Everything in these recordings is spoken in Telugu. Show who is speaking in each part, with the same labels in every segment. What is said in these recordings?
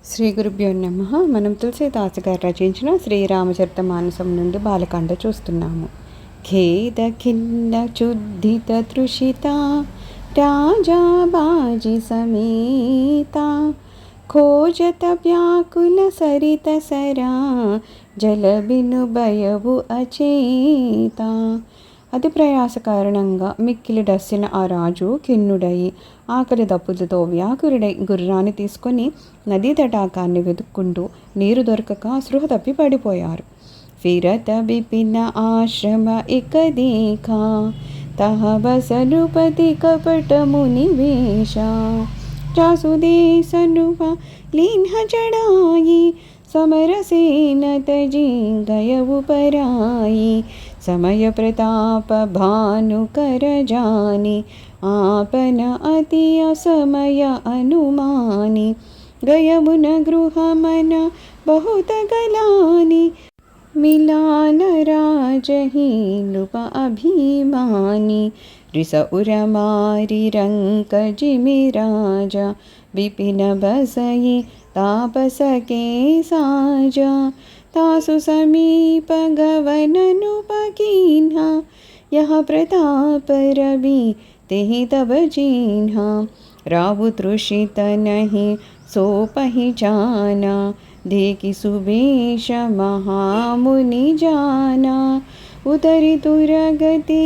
Speaker 1: శ్రీ గురుభ్యో నమః. మనం తులసీదాస్ గారు రచించిన శ్రీరామచరితమానసం నుండి బాలకాండ చూస్తున్నాము. ఖేద ఖిన్న చుద్ధిత తృషిత రాజా బాజి సమేత ఖోజత వ్యాకుల సరిత సరా జల బిను భయవు అచేత. అతి ప్రయాస కారణంగా మిక్కిలి డస్సిన ఆ రాజు ఖిన్నుడై ఆకలి దప్పులతో వ్యాకురుడై గుర్రాన్ని తీసుకొని నదీ తటాకాన్ని వెతుక్కుంటూ నీరు దొరకక స్పృహ తప్పి పడిపోయారు. ఫిరత బిపిన ఆశ్రమ ఇక దీఖా తహ బసనుపతి కపట ముని వేష జాసుదేశనుప లీన్హ చడాయి సమరసేన తజి గయవు పరాయి సమయ ప్రతాప భానుకర జాని आपन अति असमय अनुमानि गयमुन गृहमन बहुत गलानि मिलान राजहि नृप अभिमानि रिस उरमारि रंक जिमि राजा विपिन बसई तापस के साजा तासु समीप गवननुपकीन्हा यह प्रताप रवि तेहि तब चिन्हा रावु तृषित नहीं सो पहिचाना देखि सुवेश महामुनि जाना उतरि तुरगति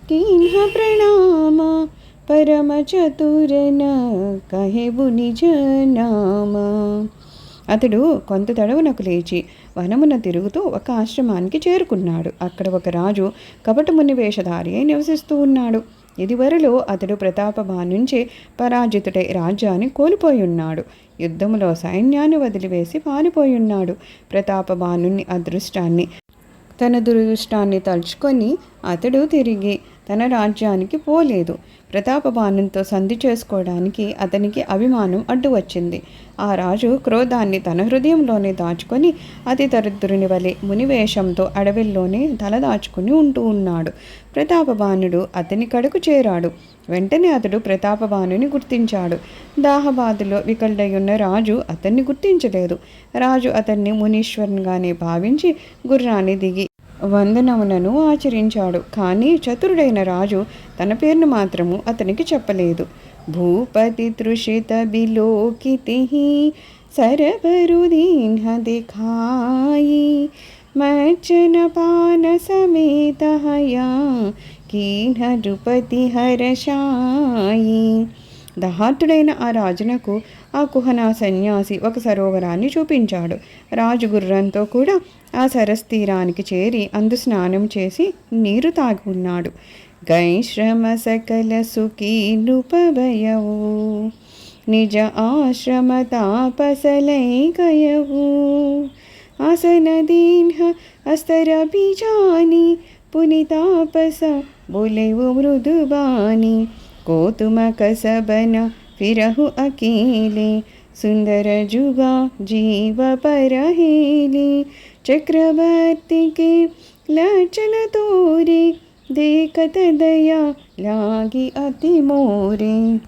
Speaker 1: किन्ह प्रणाम परम चतुर न कहेबु निज नाम. అతడు కొంత తడవునకు లేచి వనమున తిరుగుతూ ఒక ఆశ్రమానికి చేరుకున్నాడు. అక్కడ ఒక రాజు కపట ముని వేషధారి అయి నివసిస్తూ ఉన్నాడు. ఇదివరలో అతడు ప్రతాపభానుంచే పరాజితుడై రాజ్యాన్ని కోల్పోయి ఉన్నాడు. యుద్ధములో సైన్యాన్ని వదిలివేసి పారిపోయున్నాడు. ప్రతాపభానుని అదృష్టాన్ని తన దురదృష్టాన్ని తలుచుకొని అతడు తిరిగి తన రాజ్యానికి పోలేదు. ప్రతాపభానుతో సంధి చేసుకోవడానికి అతనికి అభిమానం అడ్డు వచ్చింది. ఆ రాజు క్రోధాన్ని తన హృదయంలోనే దాచుకొని అతి దరిద్రుని వలె మునివేషంతో అడవిల్లోనే తలదాచుకుని ఉంటూ ఉన్నాడు. ప్రతాపభానుడు అతని కడకు చేరాడు. వెంటనే అతడు ప్రతాపభానుని గుర్తించాడు. దాహబాధలో వికలుడయ్యున్న రాజు అతన్ని గుర్తించలేదు. రాజు అతన్ని మునీశ్వరునిగానే భావించి గుర్రాన్ని దిగి వందనములను ఆచరించాడు. కానీ చతురుడైన రాజు తన పేరును మాత్రము అతనికి చెప్పలేదు. భూపతి తృషిత బిలోకితి సరవరుదీన్హ దిఖాయి మర్చన పాన సమేత హయా కీన్హ నృపతి హరషాయి. దహార్తుడైన ఆ రాజునకు ఆ కుహనా సన్యాసి ఒక సరోవరాన్ని చూపించాడు. రాజు గుర్రంతో కూడా ఆ సరస్తీరానికి చేరి అందు స్నానం చేసి నీరు తాగి ఉన్నాడు. గైశ్రమ సకల సుఖీ నృపభయవు నిజ ఆశ్రమ తాపసలై గయవు ఆసన దీన్హ అస్తర బీజాని పునితాపస బోలేవు మృదుబాని कोतुम कसबन फिरहु अकेले सुंदर जुगा जीव परहेले चक्रवर्ती के लचल तोरे देखत दया लागी अति मोरे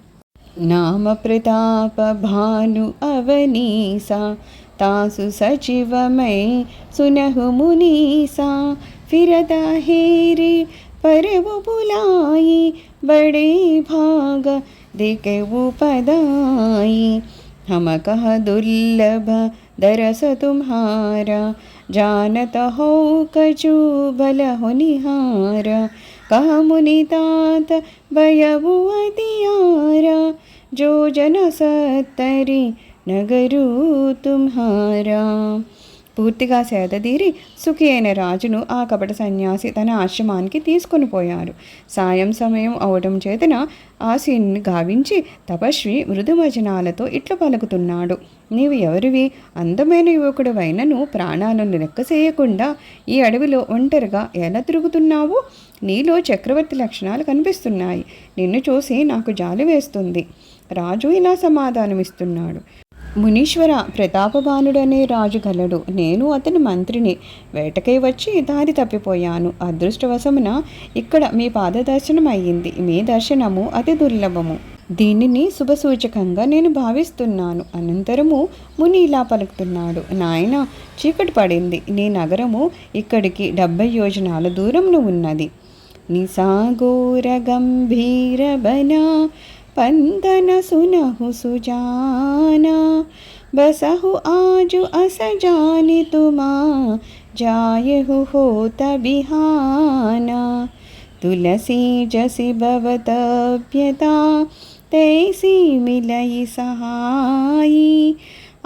Speaker 1: नाम प्रताप भानु अवनीसा तासु सचिवमय सुनहु मुनीसा फिरता हेरे परवु बुलाई बड़े भाग देखेवु पदाई हम कह दुर्लभ दरस तुम्हारा जानत हो कछु बल हो निहारा कह मुनितात भयवु अतियारा जो जन सत्तरी नगरू तुम्हारा. పూర్తిగా సేదదీరి సుఖి అయిన రాజును ఆ కపట సన్యాసి తన ఆశ్రమానికి తీసుకొని పోయారు. సాయం సమయం అవడం చేతన ఆసీనుని గావించి తపస్వి మృదు వచనాలతో ఇట్లు పలుకుతున్నాడు. నీవు ఎవరివి? అందమైన యువకుడు వైనను ప్రాణాలను లెక్క చేయకుండా ఈ అడవిలో ఒంటరిగా ఎలా తిరుగుతున్నావు? నీలో చక్రవర్తి లక్షణాలు కనిపిస్తున్నాయి. నిన్ను చూసి నాకు జాలి వేస్తుంది. రాజు ఇలా సమాధానమిస్తున్నాడు. మునీశ్వర, ప్రతాపభానుడనే రాజు గలడు. నేను అతని మంత్రిని. వేటకై వచ్చి దారి తప్పిపోయాను. అదృష్టవశమున ఇక్కడ మీ పాదదర్శనం అయ్యింది. మీ దర్శనము అతి దుర్లభము. దీనిని శుభసూచకంగా నేను భావిస్తున్నాను. అనంతరము ముని ఇలా పలుకుతున్నాడు: నాయన, చీకటి పడింది. నీ నగరము ఇక్కడికి 70 యోజనాల దూరంలో ఉన్నది. నిసాగోర గంభీర బనా పందన సునహు సుజానా బసహు ఆజు असजानि तुमा जायहु होत बिहाना तुलसी जसि भवतव्यता तैसी मिलई सहाई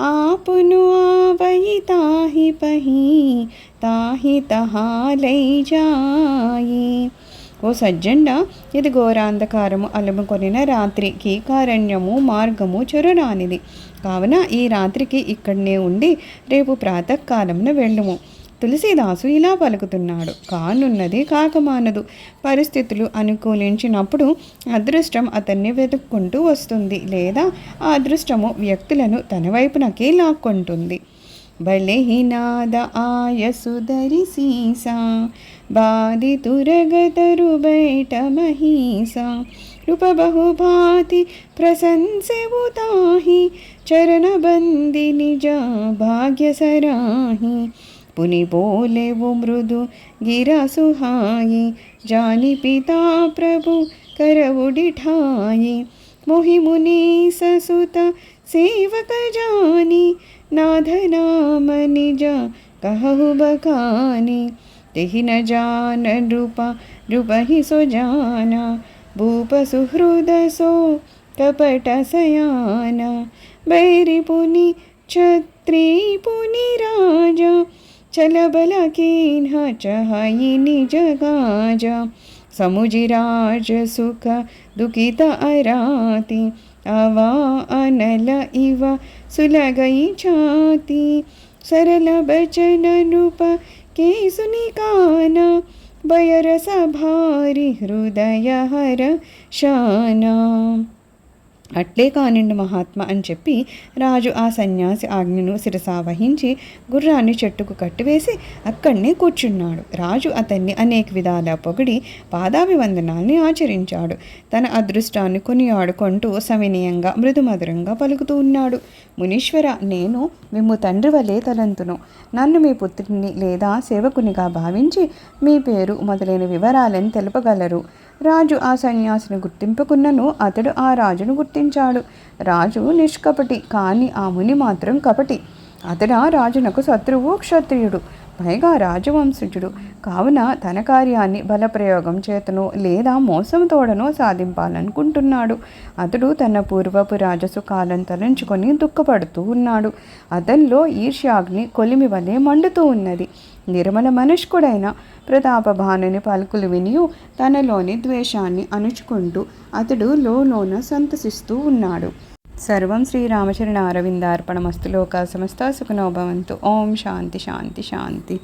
Speaker 1: आपनु आवई ताहि पही ताहि तहा लई जाई. ఓ సజ్జండ, ఇది ఘోరాంధకారము అలుముకొనిన రాత్రి, కీకారణ్యము మార్గము చొరరానిది. కావున ఈ రాత్రికి ఇక్కడనే ఉండి రేపు ప్రాతకాలమున వెళ్ళుము. తులసీదాసు ఇలా పలుకుతున్నాడు. కానున్నది కాకమానదు. పరిస్థితులు అనుకూలించినప్పుడు అదృష్టం అతన్ని వెతుక్కుంటూ వస్తుంది, లేదా ఆ అదృష్టము వ్యక్తులను తన వైపునకే లాక్కుంటుంది. భలే హి నాద ఆయసుధరి సీసా బాది తురగతరు బయట మహీసా రూప బహుభాతి ప్రశంసెవుతాహి చరణ బంది నిజ భాగ్య సరాహి పుని బోలేవు మృదు గిరా సుహాయి జాని పితా ప్రభు करउडिठाई मोहि मुनि ससुत सेवक जानी नाथ नाम निज कहु बखानी तेहि न जान रूपा रूपहि सो जाना भूप सुहृद सो कपट सयाना बैरि पुनि छत्री पुनि राजा चल बल कीन्ह चहाई निज गाजा समुजिराज सुख दुखित अराति अवा अनल इव सुलगई छाती सरल बचन नृप के सुनिकाना बयरस भारी हृदय हर शाना. అట్లే కానిండు మహాత్మ అని చెప్పి రాజు ఆ సన్యాసి ఆజ్ఞను శిరసావహించి గుర్రాన్ని చెట్టుకు కట్టివేసి అక్కడనే కూర్చున్నాడు. రాజు అతన్ని అనేక విధాల పొగిడి పాదాభివందనాల్ని ఆచరించాడు. తన అదృష్టాన్ని కొనియాడుకుంటూ సవినయంగా మృదుమధురంగా పలుకుతూ ఉన్నాడు. మునీశ్వర, నేను మిమ్ము తండ్రి వలె తలంతును. నన్ను మీ పుత్రుని లేదా సేవకునిగా భావించి మీ పేరు మొదలైన వివరాలను తెలుపగలరు. రాజు ఆ సన్యాసిని గుర్తింపుకున్నను అతడు ఆ రాజును గుర్తించాడు. రాజు నిష్కపటి, కానీ ఆ ముని మాత్రం కపటి. అతడు ఆ రాజునకు శత్రువు, క్షత్రియుడు, పైగా రాజవంశజుడు. కావున తన కార్యాన్ని బలప్రయోగం చేతనో లేదా మోసం తోడనో సాధింపాలనుకుంటున్నాడు. అతడు తన పూర్వపు రాజసు కాలం తలంచుకొని దుఃఖపడుతూ ఉన్నాడు. అతనిలో ఈర్ష్యాగ్ని కొలిమి వలె మండుతూ ఉన్నది. నిర్మల మనస్కుడైన ప్రతాపభానుని పలుకులు వినియు తనలోని ద్వేషాన్ని అణుచుకుంటూ అతడు లోన సంతసిస్తూ ఉన్నాడు. సర్వం శ్రీరామచరణ అరవిందార్పణమస్తు. లోకా సమస్తా సుఖినో భవంతు. ఓం శాంతి శాంతి శాంతి.